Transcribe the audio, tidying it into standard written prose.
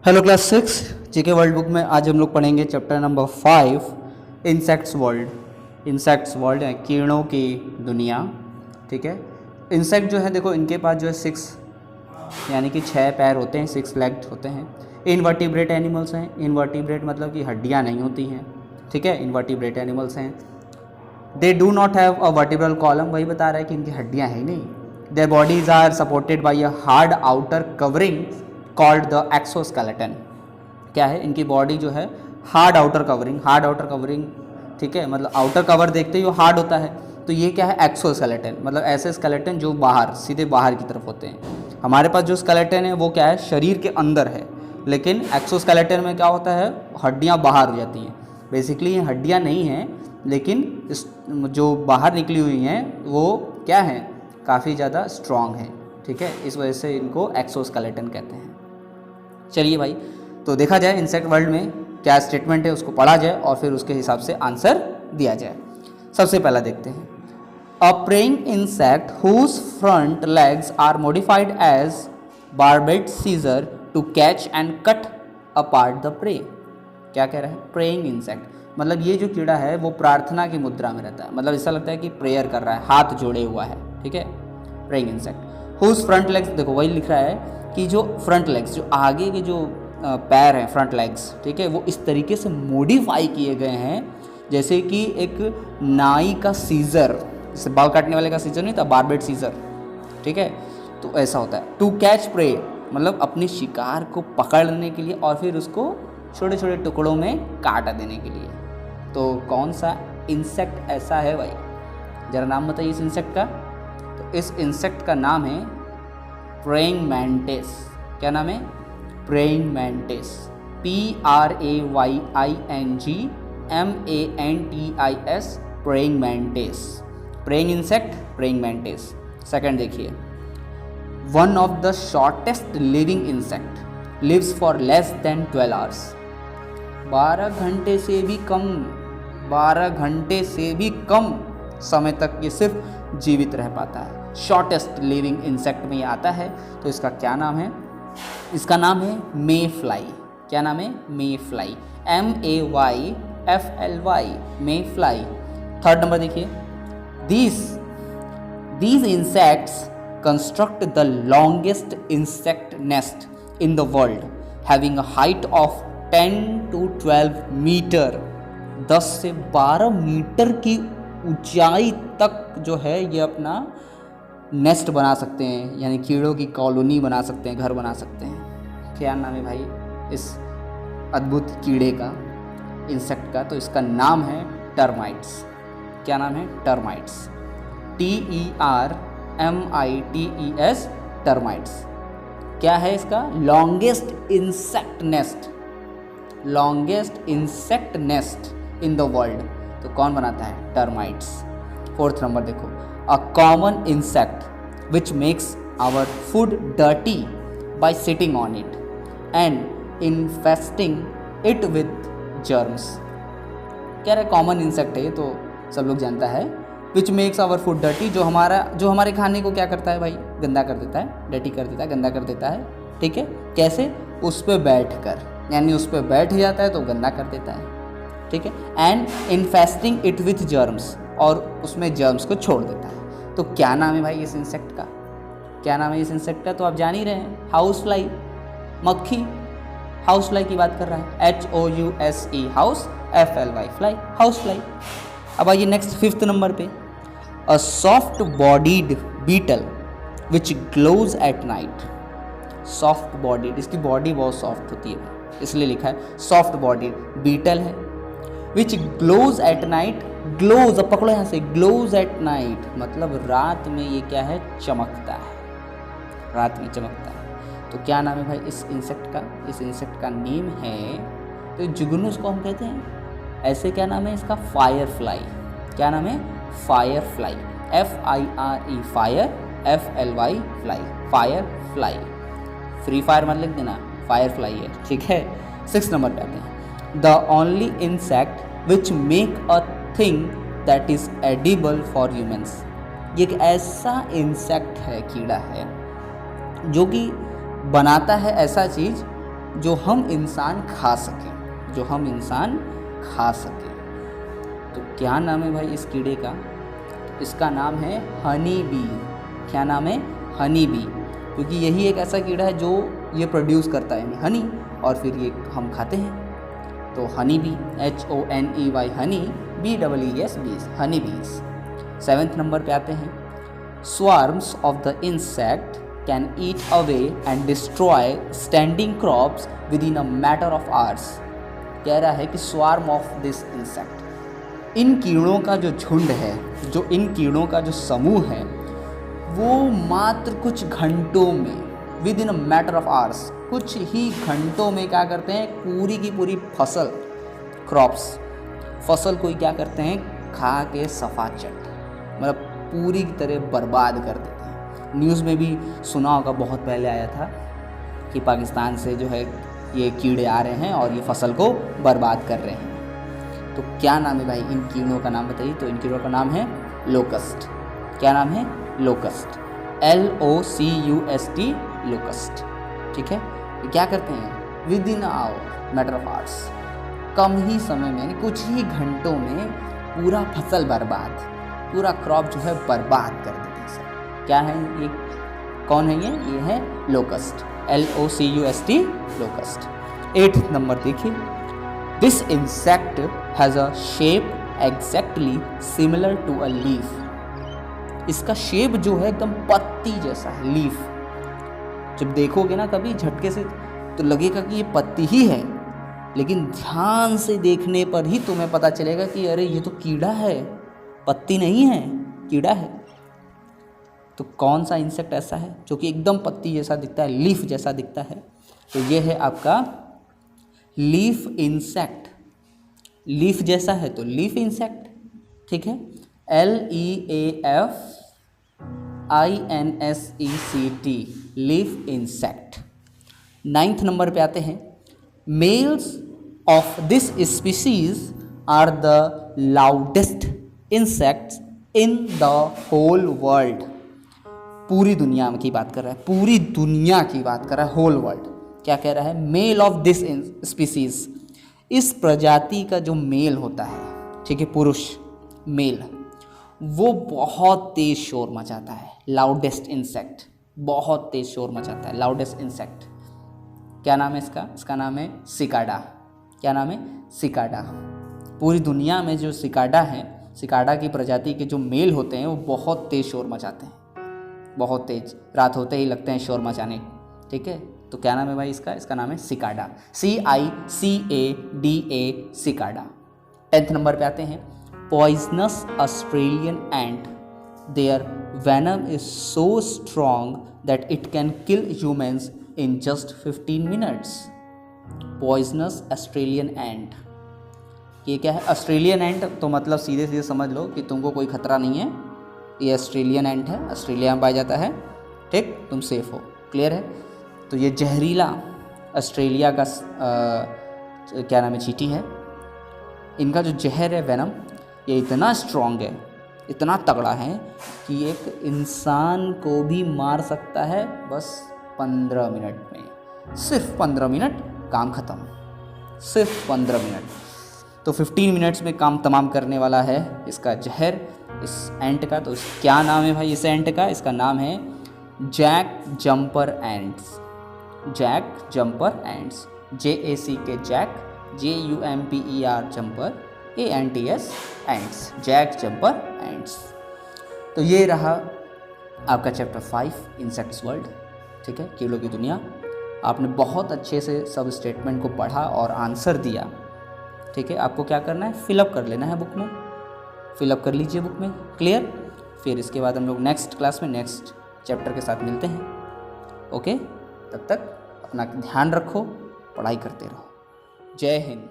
Hello class 6 GK world book में आज हम लोग पढ़ेंगे chapter number 5 insects world. Insects world है कीड़ों की दुनिया। ठीक है, इंसेक्ट जो है देखो इनके पास जो है 6 यानी कि 6 पैर होते हैं, 6 लेग्ड होते हैं। इनवर्टिब्रेट एनिमल्स हैं। इनवर्टिब्रेट मतलब कि हड्डियाँ नहीं होती हैं। ठीक है, इनवर्टिब्रेट एनिमल्स हैं। They do not have a vertebral column, वही बता रहा है कि इनकी हड्डियाँ हैं ही नहीं। Their bodies are supported by a hard outer covering called the exoskeleton. क्या है इनकी बॉडी जो है हार्ड आउटर कवरिंग। ठीक है, मतलब आउटर कवर देखते ही वो हार्ड होता है, तो ये क्या है एक्सोस्केलेटन, मतलब ऐसे स्केलेटन जो बाहर सीधे बाहर की तरफ होते हैं। हमारे पास जो स्केलेटन है वो क्या है शरीर के अंदर है, लेकिन एक्सोस्केलेटन में क्या होता है हड्डियाँ बाहर हो जाती हैं। बेसिकली ये हड्डियाँ नहीं हैं, लेकिन जो बाहर निकली हुई हैं वो क्या है काफ़ी ज़्यादा स्ट्रॉन्ग है। ठीक है, इस वजह से इनको एक्सोस्केलेटन कहते हैं। चलिए भाई, तो देखा जाए इंसेक्ट वर्ल्ड में क्या स्टेटमेंट है उसको पढ़ा जाए और फिर उसके हिसाब से आंसर दिया जाए। सबसे पहला देखते हैं, a praying insect whose front legs are modified as barbed scissor to catch and cut apart the prey. क्या कह रहा है, प्रेइंग इंसेक्ट मतलब ये जो कीड़ा है वो प्रार्थना की मुद्रा में रहता है, मतलब ऐसा लगता है कि प्रेयर कर रहा है, हाथ जोड़े हुआ है। ठीक है, praying insect whose front legs, देखो वही लिख रहा है कि जो फ्रंट लेग्स जो आगे के जो पैर हैं फ्रंट लेग्स, ठीक है, वो इस तरीके से मॉडिफाई किए गए हैं जैसे कि एक नाई का सीजर, जैसे बाल काटने वाले का सीजर नहीं था, बार्बेड सीजर। ठीक है, तो ऐसा होता है। टू कैच प्रे मतलब अपने शिकार को पकड़ने के लिए और फिर उसको छोटे छोटे टुकड़ों में काट देने के लिए। तो कौन सा इंसेक्ट ऐसा है भाई, ज़रा नाम बताइए इस इंसेक्ट का। तो इस इंसेक्ट का नाम है प्रेइंग मैंटिस। क्या नाम है, praying mantis, PRAYING MANTIS, praying mantis, praying insect, praying mantis. Second देखिए, one of the shortest living insect lives for less than 12 hours. 12 घंटे से भी कम समय तक ये सिर्फ जीवित रह पाता है। शॉर्टेस्ट लिविंग इंसेक्ट में ये आता है। तो इसका क्या नाम है, इसका नाम है मे फ्लाई। क्या नाम है, मे फ्लाई, MAYFLY, मे फ्लाई। थर्ड नंबर देखिए, these insects construct the longest insect nest in the world having a height of 10 to 12 metre. 10 से 12 मीटर की ऊंचाई तक जो है ये अपना नेस्ट बना सकते हैं, यानी कीड़ों की कॉलोनी बना सकते हैं, घर बना सकते हैं। क्या नाम है भाई इस अद्भुत कीड़े का, इंसेक्ट का, तो इसका नाम है टर्माइट्स। क्या नाम है, टर्माइट्स, TERMITES, टर्माइट्स। क्या है इसका, longest insect nest in the world. तो कौन बनाता है, टर्माइट्स। फोर्थ नंबर देखो, a common insect which makes our food dirty by sitting on it and infesting it with germs. क्या है, कॉमन इंसेक्ट है तो सब लोग जानता है। Which makes our food dirty, जो हमारे खाने को क्या करता है भाई, गंदा कर देता है, डर्टी कर देता है, गंदा कर देता है। ठीक है, कैसे, उस पर बैठ कर, यानी उस पर बैठ जाता है तो गंदा कर देता है। ठीक है, and infesting it with germs, और उसमें जर्म्स को छोड़ देता है। तो क्या नाम है भाई इस इंसेक्ट का, क्या नाम है इस इंसेक्ट का, तो आप जान ही रहे हैं, हाउस फ्लाई, मक्खी। हाउस फ्लाई की बात कर रहा है, HOUSE, house, FLY, fly, house fly. अब आइए नेक्स्ट फिफ्थ नंबर पे, a soft bodied beetle which glows at night. Soft bodied, इसकी बॉडी बहुत सॉफ्ट होती है इसलिए लिखा है सॉफ्ट बॉडीड बीटल है। Which glows at night, glows, अब पकड़ो यहाँ से, ग्लोज एट नाइट मतलब रात में ये क्या है, चमकता है, रात में चमकता है। तो क्या नाम है भाई इस इंसेक्ट का, इस इंसेक्ट का नेम है, तो जुगनू उसको हम कहते हैं, ऐसे क्या नाम है इसका, फायर फ्लाई। क्या नाम है, fire fly, FIRE, fire, FLY, fly, fire fly. Free fire मत लिख देना, फायर फ्लाई है। ठीक है, 6 नंबर पे आते हैं, the only insect which make a thing that is edible for humans. ये एक ऐसा इंसेक्ट है, कीड़ा है जो कि बनाता है ऐसा चीज़ जो हम इंसान खा सकें, जो हम इंसान खा सकें। तो क्या नाम है भाई इस कीड़े का? इसका नाम है हनी बी। क्या नाम है? हनी बी, क्योंकि यही एक ऐसा कीड़ा है जो ये प्रोड्यूस करता है यानी हनी, और फिर ये हम खाते हैं। तो honey bee, HONEY, Honey, BEES, बीज, हनी बीज। 7th नंबर पे आते हैं। Swarms of the insect can eat away and destroy standing crops within a matter of hours। कह रहा है कि swarm of this insect, इन कीड़ों का जो झुंड है, जो इन कीड़ों का जो समूह है, वो मात्र कुछ घंटों में, with in a matter of hours, कुछ ही घंटों में क्या करते हैं, पूरी की पूरी फसल, क्रॉप्स, फसल को ही क्या करते हैं, खा के सफाचट, मतलब पूरी तरह बर्बाद कर देते हैं। न्यूज़ में भी सुना होगा, बहुत पहले आया था कि पाकिस्तान से जो है ये कीड़े आ रहे हैं और ये फसल को बर्बाद कर रहे हैं। तो क्या नाम है भाई इन कीड़ों का? नाम बताइए। तो इन कीड़ों का नाम है लोकस्ट। क्या नाम है? Locust, LOCUST, locust. ठीक है, ये क्या करते हैं, within hour, matter of hours, कम ही समय में, यानी कुछ ही घंटों में पूरा फसल बर्बाद, पूरा क्रॉप जो है बर्बाद कर देते हैं सर। क्या है ये? कौन है ये है locust, LOCUST, locust. 8th number देखिए। This insect has a shape exactly similar to a leaf. इसका शेप जो है एकदम पत्ती जैसा है, लीफ। जब देखोगे ना कभी झटके से तो लगेगा कि ये पत्ती ही है, लेकिन ध्यान से देखने पर ही तुम्हें पता चलेगा कि अरे ये तो कीड़ा है, पत्ती नहीं है, कीड़ा है। तो कौन सा इंसेक्ट ऐसा है जो कि एकदम पत्ती जैसा दिखता है, लीफ जैसा दिखता है? तो ये है आपका लीफ इंसेक्ट। लीफ जैसा है तो लीफ इंसेक्ट। ठीक है, LEAFINSECT, leaf insect. 9th number पे आते हैं। Males of this species are the loudest insects in the whole world. पूरी दुनिया की बात कर रहा है, पूरी दुनिया की बात कर रहा है, होल वर्ल्ड। क्या कह रहा है? मेल ऑफ दिस स्पीसीज, इस प्रजाति का जो मेल होता है, ठीक है, पुरुष मेल, वो बहुत तेज शोर मचाता है। लाउडेस्ट इंसेक्ट, बहुत तेज शोर मचाता है, लाउडेस्ट इंसेक्ट। क्या नाम है इसका? इसका नाम है सिकाडा। क्या नाम है? सिकाडा। पूरी दुनिया में जो सिकाडा है, सिकाडा की प्रजाति के जो मेल होते हैं वो बहुत तेज शोर मचाते हैं, बहुत तेज, रात होते ही लगते हैं शोर मचाने। ठीक है, तो क्या नाम है भाई इसका? इसका नाम है cicada, CICADA, cicada. 10th number पे आते हैं। Poisonous Australian ant, their venom is so strong that it can kill humans in just 15 minutes. Poisonous Australian ant, ये क्या है? ऑस्ट्रेलियन एंट तो मतलब सीधे सीधे समझ लो कि तुमको कोई खतरा नहीं है, ये ऑस्ट्रेलियन एंट है, ऑस्ट्रेलिया में पाया जाता है। ठीक, तुम सेफ हो, क्लियर है? तो ये जहरीला ऑस्ट्रेलिया का क्या नाम है, चींटी है। इनका जो जहर है, वेनम, ये इतना स्ट्रॉन्ग है, इतना तगड़ा है कि एक इंसान को भी मार सकता है बस 15 मिनट में। सिर्फ 15 मिनट, काम ख़त्म, सिर्फ 15 मिनट। तो 15 मिनट्स में काम तमाम करने वाला है इसका जहर, इस एंट का। तो क्या नाम है भाई इस एंट का? इसका नाम है jack jumper ants. Jack jumper ants, JACK, jack, JUMPER, jumper, ANTS, ants, jack jumper ants. तो ये रहा आपका चैप्टर 5, इंसेक्ट्स वर्ल्ड। ठीक है, कीड़ों की दुनिया। आपने बहुत अच्छे से सब स्टेटमेंट को पढ़ा और आंसर दिया। ठीक है, आपको क्या करना है, फिलअप कर लेना है बुक में, फिलअप कर लीजिए बुक में, क्लियर। फिर इसके बाद हम लोग नेक्स्ट क्लास में नेक्स्ट चैप्टर के साथ मिलते हैं। ओके, तब तक अपना ध्यान रखो, पढ़ाई करते रहो। जय हिंद।